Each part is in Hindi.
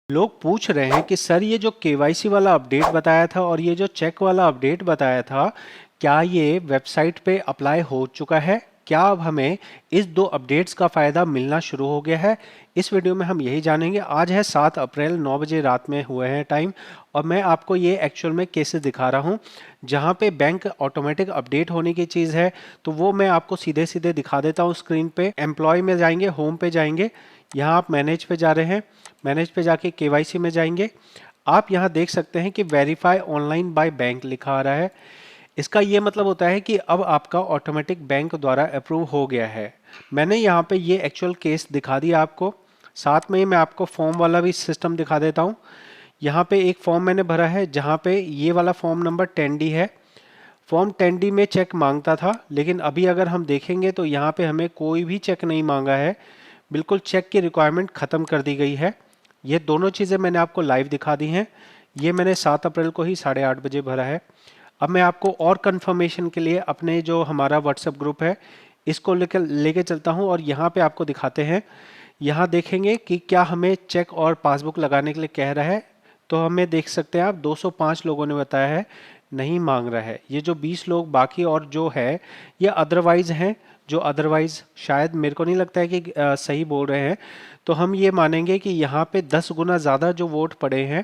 लोग पूछ रहे हैं कि सर ये जो केवाईसी वाला अपडेट बताया था और ये जो चेक वाला अपडेट बताया था, क्या ये वेबसाइट पे अप्लाई हो चुका है? क्या अब हमें इस दो अपडेट्स का फ़ायदा मिलना शुरू हो गया है? इस वीडियो में हम यही जानेंगे। आज है 7 अप्रैल, 9 बजे रात में हुए हैं टाइम, और मैं आपको ये एक्चुअल में केसेस दिखा रहा हूँ जहाँ पे बैंक ऑटोमेटिक अपडेट होने की चीज़ है। तो वो मैं आपको सीधे सीधे दिखा देता हूँ स्क्रीन पे। एम्प्लॉय में जाएंगे, होम पे जाएंगे, यहाँ आप मैनेज पे जा रहे हैं, मैनेज पे जाके केवाईसी में जाएंगे। आप यहाँ देख सकते हैं कि वेरीफाई ऑनलाइन बाय बैंक लिखा आ रहा है। इसका ये मतलब होता है कि अब आपका ऑटोमेटिक बैंक द्वारा अप्रूव हो गया है। मैंने यहाँ पे ये एक्चुअल केस दिखा दिया आपको, साथ में ही मैं आपको फॉर्म वाला भी सिस्टम दिखा देता हूँ। यहाँ पे एक फॉर्म मैंने भरा है जहाँ पे ये वाला फॉर्म नंबर 10D है। फॉर्म 10D में चेक मांगता था, लेकिन अभी अगर हम देखेंगे तो यहाँ पे हमें कोई भी चेक नहीं मांगा है। बिल्कुल चेक की रिक्वायरमेंट ख़त्म कर दी गई है। ये दोनों चीज़ें मैंने आपको लाइव दिखा दी हैं। ये मैंने 7 अप्रैल को ही 8:30 बजे भरा है। अब मैं आपको और कंफर्मेशन के लिए अपने जो हमारा व्हाट्सएप ग्रुप है इसको लेके चलता हूँ और यहाँ पे आपको दिखाते हैं। यहाँ देखेंगे कि क्या हमें चेक और पासबुक लगाने के लिए कह रहा है। तो हमें देख सकते हैं आप 205 लोगों ने बताया है नहीं मांग रहा है। ये जो 20 लोग बाकी और जो है ये अदरवाइज हैं, जो अदरवाइज शायद मेरे को नहीं लगता है कि सही बोल रहे हैं। तो हम ये मानेंगे कि यहाँ पे 10 गुना ज़्यादा जो वोट पड़े हैं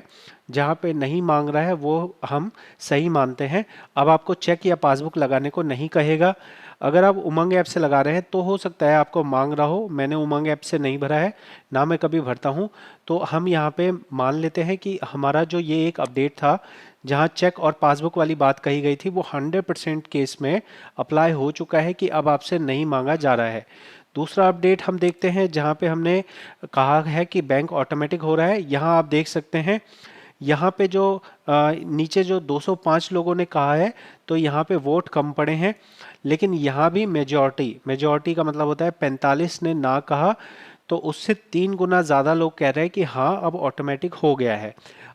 जहाँ पे नहीं मांग रहा है वो हम सही मानते हैं। अब आपको चेक या पासबुक लगाने को नहीं कहेगा। अगर आप उमंग ऐप से लगा रहे हैं तो हो सकता है आपको मांग रहा हो। मैंने उमंग ऐप से नहीं भरा है, ना मैं कभी भरता हूँ। तो हम यहाँ पे मान लेते हैं कि हमारा जो ये एक अपडेट था जहाँ चेक और पासबुक वाली बात कही गई थी वो 100% केस में अप्लाई हो चुका है कि अब आपसे नहीं मांगा जा रहा है। दूसरा अपडेट हम देखते हैं जहाँ पे हमने कहा है कि बैंक ऑटोमेटिक हो रहा है। यहाँ आप देख सकते हैं, यहाँ पे जो नीचे जो 205 लोगों ने कहा है तो यहाँ पे वोट कम पड़े हैं, लेकिन यहाँ भी मेजॉरिटी का मतलब होता है 45 ने ना कहा, तो उससे 3 गुना ज़्यादा लोग कह रहे हैं कि हाँ अब ऑटोमेटिक हो गया है।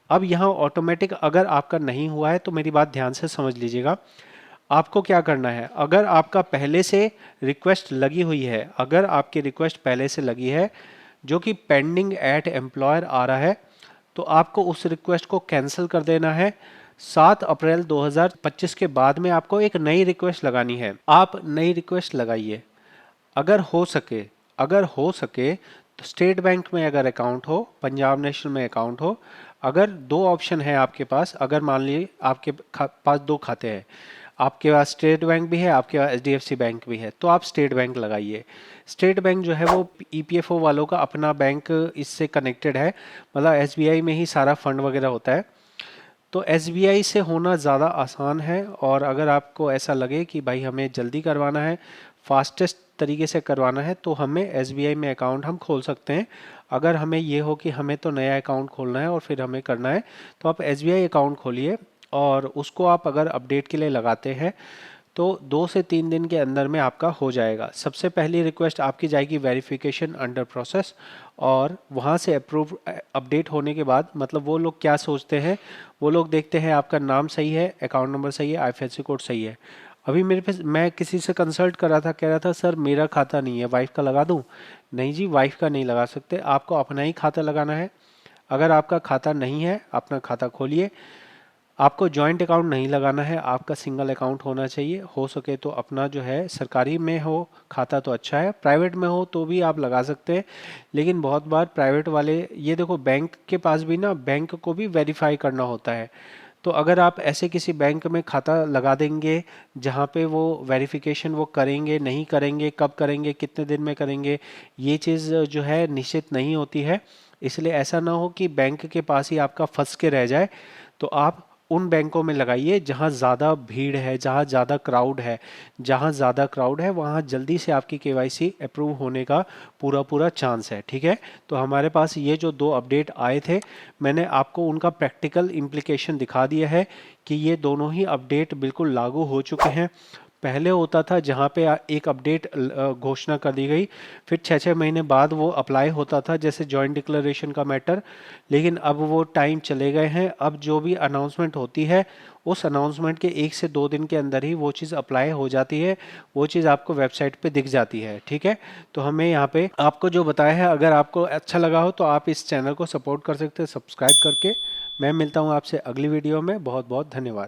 अब यहाँ ऑटोमेटिक अगर आपका नहीं हुआ है तो मेरी बात ध्यान से समझ लीजिएगा। आपको क्या करना है, अगर आपका पहले से रिक्वेस्ट लगी हुई है, अगर आपकी रिक्वेस्ट पहले से लगी है जो कि पेंडिंग एट एम्प्लॉयर आ रहा है, तो आपको उस रिक्वेस्ट को कैंसिल कर देना है। 7 अप्रैल 2025 के बाद में आपको एक नई रिक्वेस्ट लगानी है। आप नई रिक्वेस्ट लगाइए। अगर हो सके, अगर हो सके तो स्टेट बैंक में अगर अकाउंट हो, पंजाब नेशनल में अकाउंट हो, अगर दो ऑप्शन है आपके पास, अगर मान लीजिए आपके पास दो खाते हैं, आपके पास स्टेट बैंक भी है, आपके पास एचडीएफसी बैंक भी है, तो आप स्टेट बैंक लगाइए। स्टेट बैंक जो है वो ईपीएफओ वालों का अपना बैंक इससे कनेक्टेड है, मतलब एसबीआई में ही सारा फंड वगैरह होता है। तो एसबीआई से होना ज़्यादा आसान है। और अगर आपको ऐसा लगे कि भाई हमें जल्दी करवाना है, फास्टेस्ट तरीके से करवाना है, तो हमें एसबीआई में अकाउंट हम खोल सकते हैं। अगर हमें ये हो कि हमें तो नया अकाउंट खोलना है और फिर हमें करना है, तो आप एसबीआई अकाउंट खोलिए और उसको आप अगर अपडेट के लिए लगाते हैं तो 2 से 3 दिन के अंदर में आपका हो जाएगा। सबसे पहली रिक्वेस्ट आपकी जाएगी वेरिफिकेशन अंडर प्रोसेस, और वहाँ से अप्रूव अपडेट होने के बाद, मतलब वो लोग क्या सोचते हैं, वो लोग देखते हैं आपका नाम सही है, अकाउंट नंबर सही है, आईएफएससी कोड सही है। अभी मेरे पे मैं किसी से कंसल्ट कर रहा था, कह रहा था सर मेरा खाता नहीं है, वाइफ का लगा दूं? नहीं जी, वाइफ का नहीं लगा सकते, आपको अपना ही खाता लगाना है। अगर आपका खाता नहीं है, अपना खाता खोलिए। आपको जॉइंट अकाउंट नहीं लगाना है, आपका सिंगल अकाउंट होना चाहिए। हो सके तो अपना जो है सरकारी में हो खाता तो अच्छा है, प्राइवेट में हो तो भी आप लगा सकते हैं। लेकिन बहुत बार प्राइवेट वाले, ये देखो बैंक के पास भी ना, बैंक को भी वेरीफाई करना होता है। तो अगर आप ऐसे किसी बैंक में खाता लगा देंगे जहाँ पे वो वेरिफिकेशन वो करेंगे नहीं करेंगे, कब करेंगे, कितने दिन में करेंगे, ये चीज़ जो है निश्चित नहीं होती है। इसलिए ऐसा ना हो कि बैंक के पास ही आपका फंस के रह जाए। तो आप उन बैंकों में लगाइए जहां ज़्यादा भीड़ है, जहां ज़्यादा क्राउड है। जहां ज़्यादा क्राउड है वहां जल्दी से आपकी केवाईसी अप्रूव होने का पूरा पूरा चांस है, ठीक है। तो हमारे पास ये जो दो अपडेट आए थे, मैंने आपको उनका प्रैक्टिकल इम्प्लीकेशन दिखा दिया है कि ये दोनों ही अपडेट बिल्कुल लागू हो चुके हैं। पहले होता था जहाँ पे एक अपडेट घोषणा कर दी गई, फिर 6-6 महीने बाद वो अप्लाई होता था, जैसे जॉइंट डिक्लेरेशन का मैटर। लेकिन अब वो टाइम चले गए हैं। अब जो भी अनाउंसमेंट होती है उस अनाउंसमेंट के 1 से 2 दिन के अंदर ही वो चीज़ अप्लाई हो जाती है, वो चीज़ आपको वेबसाइट पे दिख जाती है। ठीक है, तो हमें यहाँ पे आपको जो बताया है, अगर आपको अच्छा लगा हो तो आप इस चैनल को सपोर्ट कर सकते हैं सब्सक्राइब करके। मैं मिलता हूँ आपसे अगली वीडियो में। बहुत बहुत धन्यवाद।